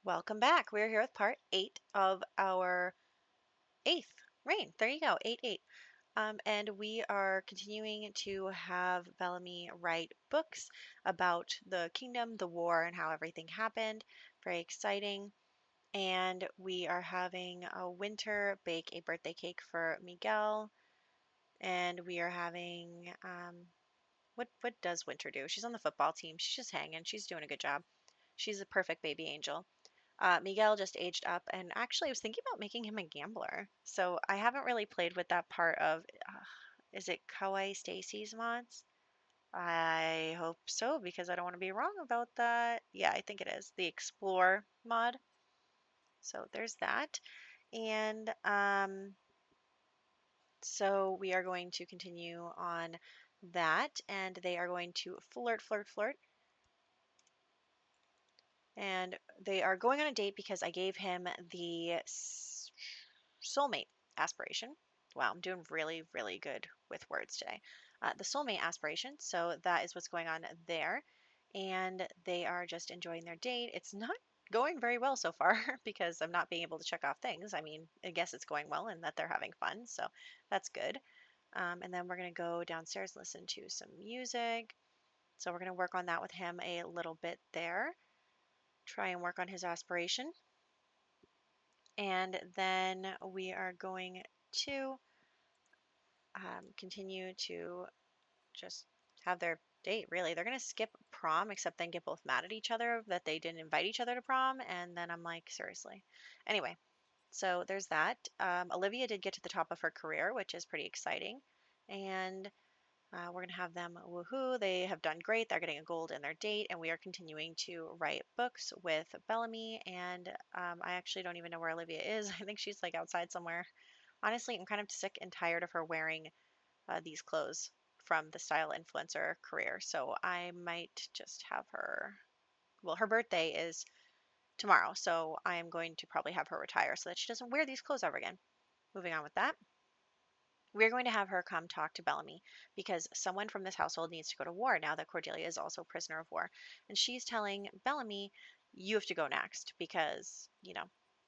Welcome back. We're here with part 8 of our 8th reign. There you go, 8 8. And we are continuing to have Bellamy write books about the kingdom, the war, and how everything happened. Very exciting. And we are having a Winter bake a birthday cake for Miguel. And we are having what does Winter do? She's on the football team. She's just hanging. She's doing a good job. She's a perfect baby angel. Miguel just aged up, and actually, I was thinking about making him a gambler. So I haven't really played with that part of, is it KawaiiStacie's mods? I hope so because I don't want to be wrong about that. Yeah, I think it is the Explore mod. So there's that, and so we are going to continue on that, and they are going to flirt, flirt, flirt, and they are going on a date because I gave him the soulmate aspiration. Wow, I'm doing really, really good with words today. The soulmate aspiration. So that is what's going on there. And they are just enjoying their date. It's not going very well so far because I'm not being able to check off things. I mean, I guess it's going well and that they're having fun. So that's good. And then we're going to go downstairs, listen to some music. So we're going to work on that with him a little bit there. Try and work on his aspiration. And then we are going to continue to just have their date, really. They're going to skip prom, except then get both mad at each other that they didn't invite each other to prom. And then I'm like, seriously. Anyway, so there's that. Olivia did get to the top of her career, which is pretty exciting. And we're going to have them woohoo. They have done great. They're getting a gold in their date. And we are continuing to write books with Bellamy. And I actually don't even know where Olivia is. I think she's like outside somewhere. Honestly, I'm kind of sick and tired of her wearing these clothes from the style influencer career. So I might just have her. Well, her birthday is tomorrow, so I am going to probably have her retire so that she doesn't wear these clothes ever again. Moving on with that. We're going to have her come talk to Bellamy because someone from this household needs to go to war now that Cordelia is also prisoner of war. And she's telling Bellamy, you have to go next because,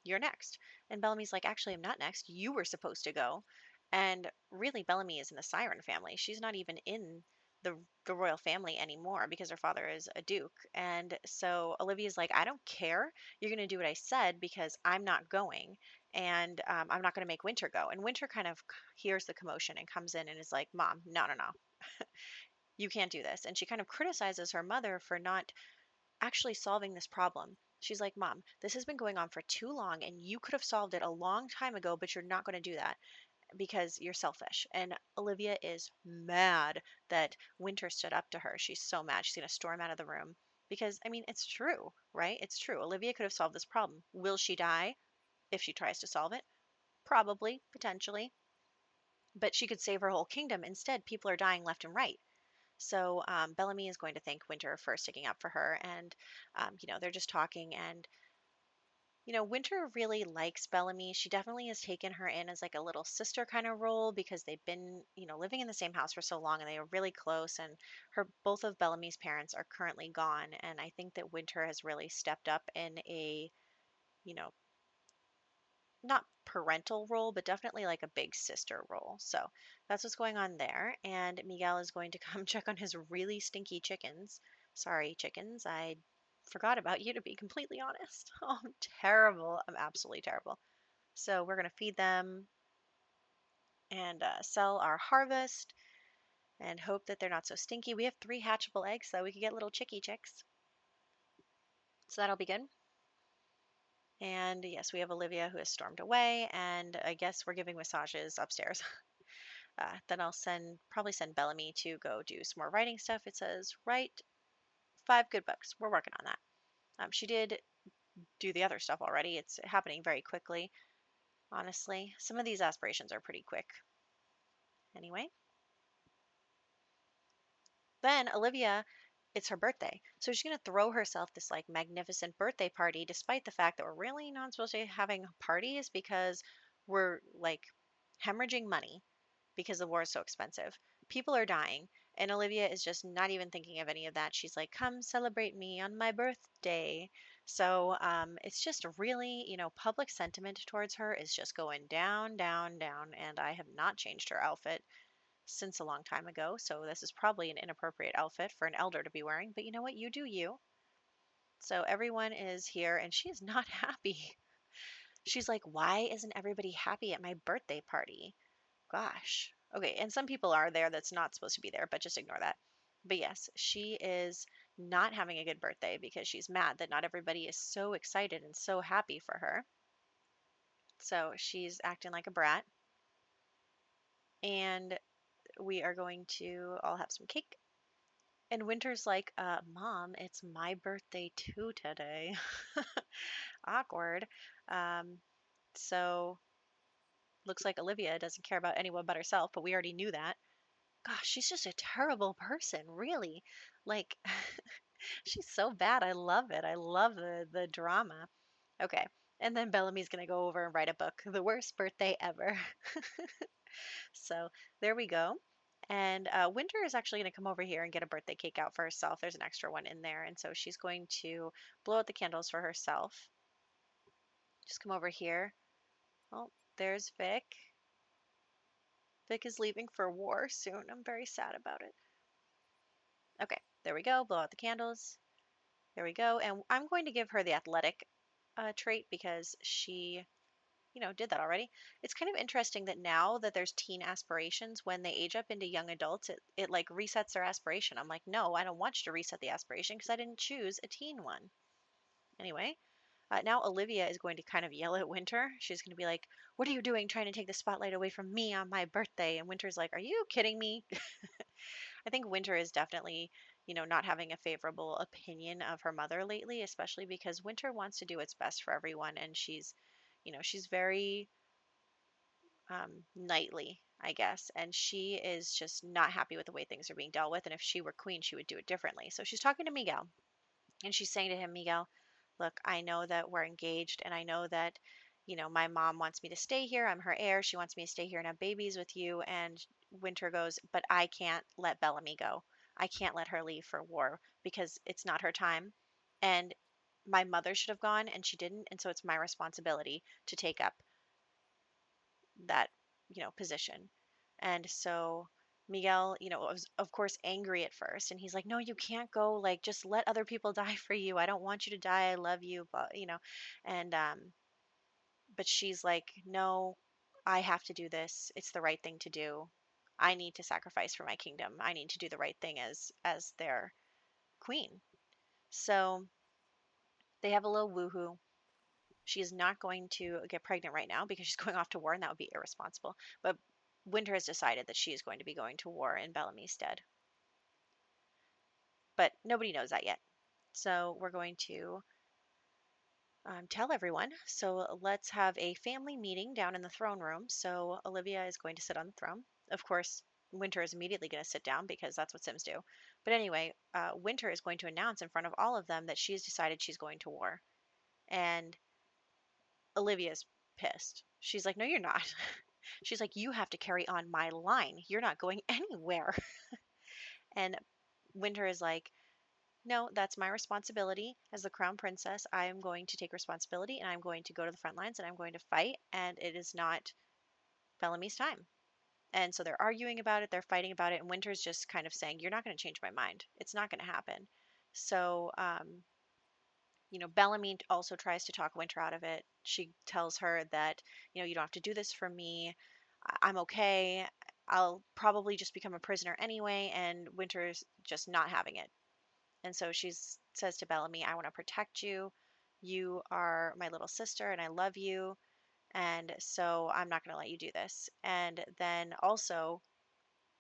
you're next. And Bellamy's like, actually, I'm not next. You were supposed to go. And really, Bellamy is in the Siren family. She's not even in the royal family anymore because her father is a duke. And so Olivia's like, I don't care. You're going to do what I said because I'm not going and I'm not going to make Winter go. And Winter kind of hears the commotion and comes in and is like, Mom, no, no, no, you can't do this. And she kind of criticizes her mother for not actually solving this problem. She's like, Mom, this has been going on for too long and you could have solved it a long time ago, but you're not going to do that because you're selfish. And Olivia is mad that Winter stood up to her. She's so mad. She's going to storm out of the room because, I mean, it's true, right? It's true. Olivia could have solved this problem. Will she die if she tries to solve it? Probably, potentially, but she could save her whole kingdom. Instead, people are dying left and right. So Bellamy is going to thank Winter for sticking up for her, and they're just talking, and Winter really likes Bellamy. She definitely has taken her in as like a little sister kind of role because they've been living in the same house for so long, and they are really close. And both of Bellamy's parents are currently gone, and I think that Winter has really stepped up in a you know not parental role, but definitely like a big sister role. So that's what's going on there. And Miguel is going to come check on his really stinky chickens. Sorry, chickens. I forgot about you, to be completely honest. Oh, I'm terrible. I'm absolutely terrible. So we're going to feed them and sell our harvest and hope that they're not so stinky. We have 3 hatchable eggs, so we could get little chicky chicks. So that'll be good. And yes, we have Olivia who has stormed away, and I guess we're giving massages upstairs. Then I'll probably send Bellamy to go do some more writing stuff. It says write 5 good books. We're working on that. She did do the other stuff already. It's happening very quickly, honestly. Some of these aspirations are pretty quick. Anyway, then Olivia, it's her birthday. So she's going to throw herself this like magnificent birthday party, despite the fact that we're really not supposed to be having parties because we're like hemorrhaging money because the war is so expensive. People are dying. And Olivia is just not even thinking of any of that. She's like, come celebrate me on my birthday. So it's just really, public sentiment towards her is just going down, down, down. And I have not changed her outfit since a long time ago. So this is probably an inappropriate outfit for an elder to be wearing. But you know what? You do you. So everyone is here and she is not happy. She's like, why isn't everybody happy at my birthday party? Gosh. Okay. And some people are there that's not supposed to be there, but just ignore that. But yes, she is not having a good birthday because she's mad that not everybody is so excited and so happy for her. So she's acting like a brat. And we are going to all have some cake. And Winter's like, Mom, it's my birthday too today. Awkward. Um, so looks like Olivia doesn't care about anyone but herself, but we already knew that. Gosh, she's just a terrible person, really. Like, she's so bad. I love it. I love the drama. Okay. And then Bellamy's going to go over and write a book, The Worst Birthday Ever. So there we go. And Winter is actually going to come over here and get a birthday cake out for herself. There's an extra one in there. And so she's going to blow out the candles for herself. Just come over here. Oh, there's Vic. Vic is leaving for war soon. I'm very sad about it. Okay, there we go. Blow out the candles. There we go. And I'm going to give her the athletic trait because she, did that already. It's kind of interesting that now that there's teen aspirations, when they age up into young adults, it like resets their aspiration. I'm like, no, I don't want you to reset the aspiration because I didn't choose a teen one. Anyway, now Olivia is going to kind of yell at Winter. She's going to be like, what are you doing trying to take the spotlight away from me on my birthday? And Winter's like, are you kidding me? I think Winter is definitely, not having a favorable opinion of her mother lately, especially because Winter wants to do what's best for everyone. And she's very knightly, I guess. And she is just not happy with the way things are being dealt with. And if she were queen, she would do it differently. So she's talking to Miguel and she's saying to him, Miguel, look, I know that we're engaged and I know that, my mom wants me to stay here. I'm her heir. She wants me to stay here and have babies with you. And Winter goes, but I can't let Bellamy go. I can't let her leave for war because it's not her time. And my mother should have gone and she didn't. And so it's my responsibility to take up that, position. And so Miguel, was of course angry at first and he's like, "No, you can't go. Like just let other people die for you. I don't want you to die. I love you." But. And but she's like, "No, I have to do this. It's the right thing to do. I need to sacrifice for my kingdom. I need to do the right thing as their queen." So they have a little woohoo. She is not going to get pregnant right now because she's going off to war, and that would be irresponsible. But Winter has decided that she is going to be going to war in Bellamy's stead. But nobody knows that yet. So we're going to tell everyone. So let's have a family meeting down in the throne room. So Olivia is going to sit on the throne. Of course, Winter is immediately going to sit down because that's what Sims do. But anyway, Winter is going to announce in front of all of them that she has decided she's going to war. And Olivia's pissed. She's like, "No, you're not." She's like, "You have to carry on my line. You're not going anywhere." And Winter is like, "No, that's my responsibility as the crown princess. I am going to take responsibility and I'm going to go to the front lines and I'm going to fight. And it is not Bellamy's time." And so they're arguing about it, they're fighting about it. And Winter's just kind of saying, "You're not going to change my mind. It's not going to happen." So, Bellamy also tries to talk Winter out of it. She tells her that, "You don't have to do this for me. I'm okay. I'll probably just become a prisoner anyway." And Winter's just not having it. And so she says to Bellamy, "I want to protect you. You are my little sister and I love you. And so I'm not going to let you do this." And then also,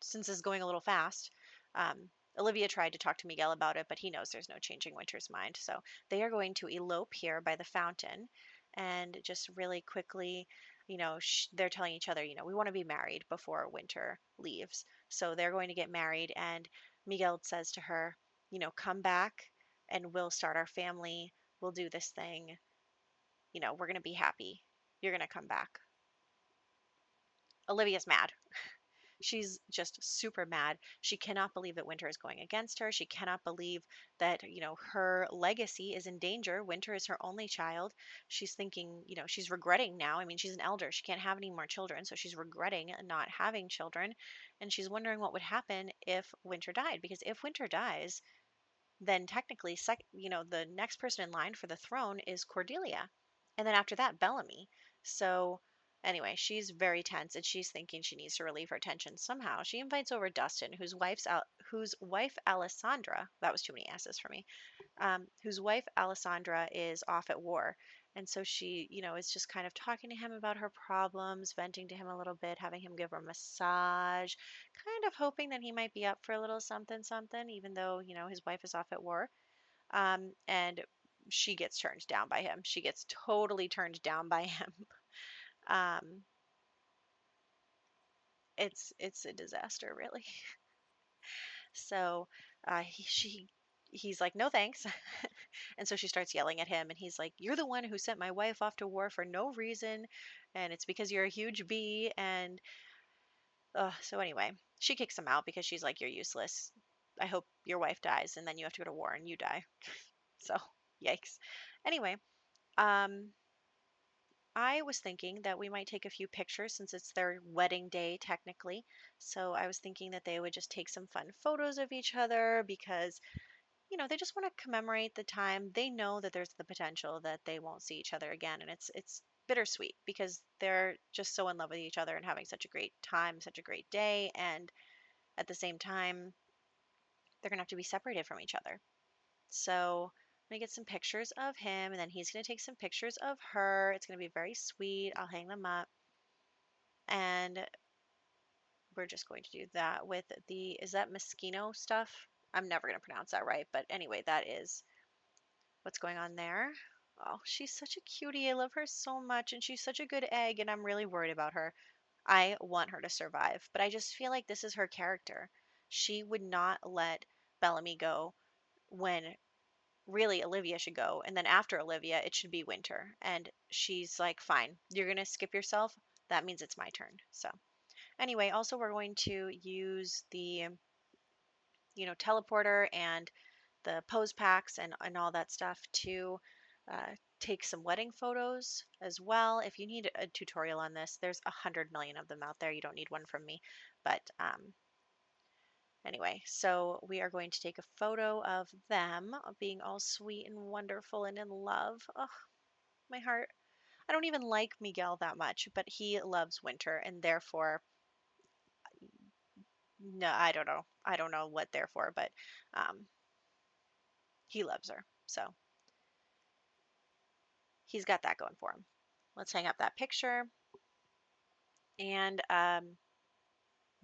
since this is going a little fast, Olivia tried to talk to Miguel about it, but he knows there's no changing Winter's mind. So they are going to elope here by the fountain and just really quickly, they're telling each other, we want to be married before Winter leaves. So they're going to get married. And Miguel says to her, "Come back and we'll start our family. We'll do this thing. We're going to be happy. You're going to come back." Olivia's mad. She's just super mad. She cannot believe that Winter is going against her. She cannot believe that, her legacy is in danger. Winter is her only child. She's thinking, she's regretting now. I mean, she's an elder. She can't have any more children. So she's regretting not having children. And she's wondering what would happen if Winter died. Because if Winter dies, then technically, the next person in line for the throne is Cordelia, and then after that, Bellamy. So anyway, she's very tense, and she's thinking she needs to relieve her tension somehow. She invites over Dustin, whose wife Alessandra. That was too many S's for me. Whose wife Alessandra is off at war. And so she, is just kind of talking to him about her problems, venting to him a little bit, having him give her a massage, kind of hoping that he might be up for a little something, something, even though, his wife is off at war. And she gets turned down by him. She gets totally turned down by him. Um, it's a disaster, really. So he's like, no thanks. And so she starts yelling at him, and he's like, you're the one who sent my wife off to war for no reason, and it's because you're a huge bee. And so anyway, she kicks him out because she's like, you're useless. I hope your wife dies, and then you have to go to war and you die. So yikes. Anyway, um, I was thinking that we might take a few pictures since it's their wedding day technically. So I was thinking that they would just take some fun photos of each other because they just want to commemorate the time. They know that there's the potential that they won't see each other again, and it's bittersweet because they're just so in love with each other and having such a great time, such a great day, and at the same time, they're gonna have to be separated from each other. So I'm gonna get some pictures of him, and then he's gonna take some pictures of her. It's gonna be very sweet. I'll hang them up, and we're just going to do that with is that Moschino stuff? I'm never gonna pronounce that right, but anyway, that is what's going on there. Oh, she's such a cutie. I love her so much, and she's such a good egg, and I'm really worried about her. I want her to survive, but I just feel like this is her character. She would not let Bellamy go when really Olivia should go, and then after Olivia, it should be Winter. And she's like, fine, you're going to skip yourself. That means it's my turn. So, anyway, also, we're going to use the, teleporter and the pose packs and all that stuff to take some wedding photos as well. If you need a tutorial on this, there's 100 million of them out there. You don't need one from me. But anyway, so we are going to take a photo of them being all sweet and wonderful and in love. Oh, my heart. I don't even like Miguel that much, but he loves Winter, and therefore, no, I don't know. I don't know what therefore, but um, he loves her. So he's got that going for him. Let's hang up that picture. And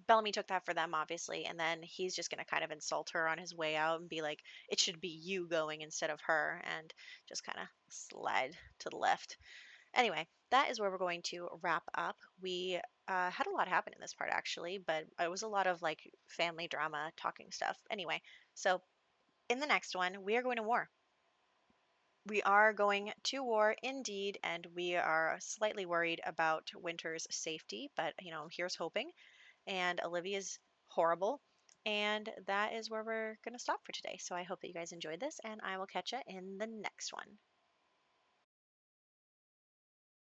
Bellamy took that for them, obviously. And then he's just going to kind of insult her on his way out and be like, it should be you going instead of her. And just kind of slide to the left. Anyway, that is where we're going to wrap up. We had a lot happen in this part, actually, but it was a lot of like family drama talking stuff. Anyway, so in the next one, we are going to war. We are going to war indeed, and we are slightly worried about Winter's safety, but here's hoping. And Olivia's horrible. And that is where we're going to stop for today. So I hope that you guys enjoyed this, and I will catch you in the next one.